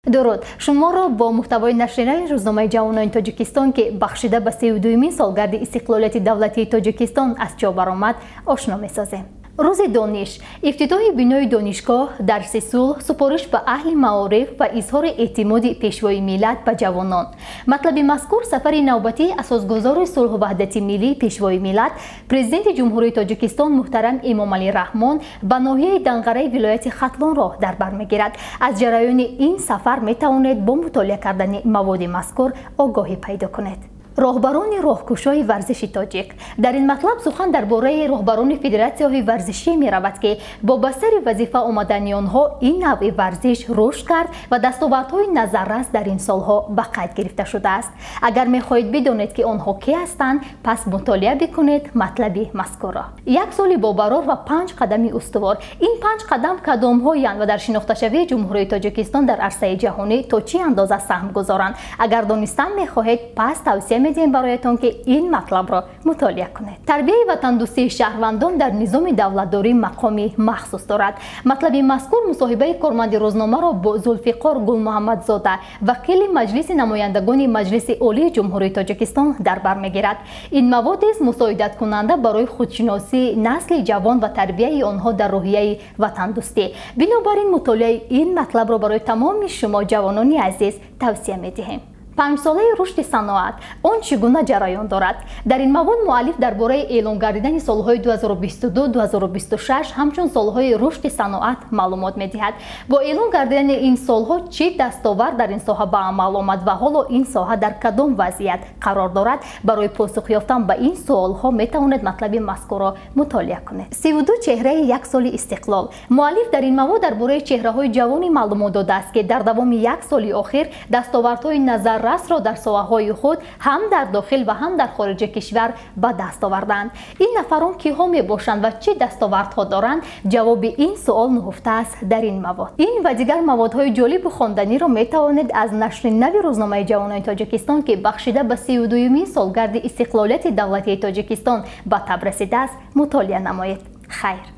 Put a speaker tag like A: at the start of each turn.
A: درود، شما را با محتوای نشریه روزنامه جوانان تاجیکستان که بخشیده به 32مین سالگرد استقلالیت دولتی تاجیکستان از جا برآمد آشنا می‌سازیم. روز دانش، افتتاح بنای دانشگاه، درس صلح، سپارش به اهل معارف و اظهار اعتماد پیشوای ملت به جوانان. مطلب مذکور سفر نوبتی اساسگذار صلح و وحدت ملی پیشوای ملت پرزیدنت جمهوری تاجیکستان محترم امامعلی رحمان به ناحیه دنقره ولایت ختلان را در بر میگیرد. از جریان این سفر می توانید با مطالعه کردن مواد مذکور آگاهی پیدا کنید. راهبران راهکشای ورزش تاجیک. در این مطلب سخن درباره راهبران فدراسیون ورزشی می رود که با بستر وظیفه آمدن آنها این نوع ورزش رشد کرد و دستاوردهای نظررس در این سالها به قید گرفته شده است. اگر می خواهید بدانید که آنها کی هستند، پس مطالعه بکنید مطلب مذکور را. یک سال با برار و 5 قدم استوار. این 5 قدم کدام‌هایند و در شناخته شوی جمهوری تاجیکستان در عرصه جهانی تا چه اندازه سهم گذارند؟ اگر دانستن می خواهید، پس توصیه می‌دهیم برایتان که این مطلب را مطالعه کنید. تربیت وطندوستی شهروندان در نظام دولتداری مقامی مخصوص دارد. مطلب مذکور مصاحبه کارمند روزنامه را با ذوالفقار گل محمدزاده وکیل مجلس نمایندگان مجلس عالی جمهوری تاجیکستان در بر میگیرد. این مواد است مساعدت کننده برای خودشناسی نسل جوان و تربیت آنها در روحیه وطندوستی. بنابراین مطالعه این مطلب را برای تمام شما جوانان عزیز توصیه می‌دهیم. 5 ساله رشد صنعت آن چگونه جریان دارد؟ در این مواد مؤلف درباره اعلام گردیدن سالهای 2022-2026 همچون سالهای رشد صنعت معلومات می‌دهد. با اعلام گردیدن این سالها چه دستاورد در این ساحه به عمل آمد و حالا این ساحه در کدام وضعیت قرار دارد؟ برای پاسخ یافتن به این سوالها می‌توانید مطلب مذکور را مطالعه کنید. 32 چهره یک سال استقلال. مؤلف در این مواد درباره چهره‌های جوانی معلومات داده است که در دوام یک سال اخیر دستاوردهای نظر رس را در ساحه‌های خود هم در داخل و هم در خارج کشور به دست آوردند. این نفران کیها می باشند و چه دستاوردها دارند؟ جواب این سوال نهفته است در این مواد. این و دیگر موادهای جالب و خواندنی را می توانید از نشر نو روزنامه جوانان تاجیکستان که بخشیده به 32مین سالگرد استقلالیت دولتی تاجیکستان به تب رسیده است مطالعه نمایید. خیر.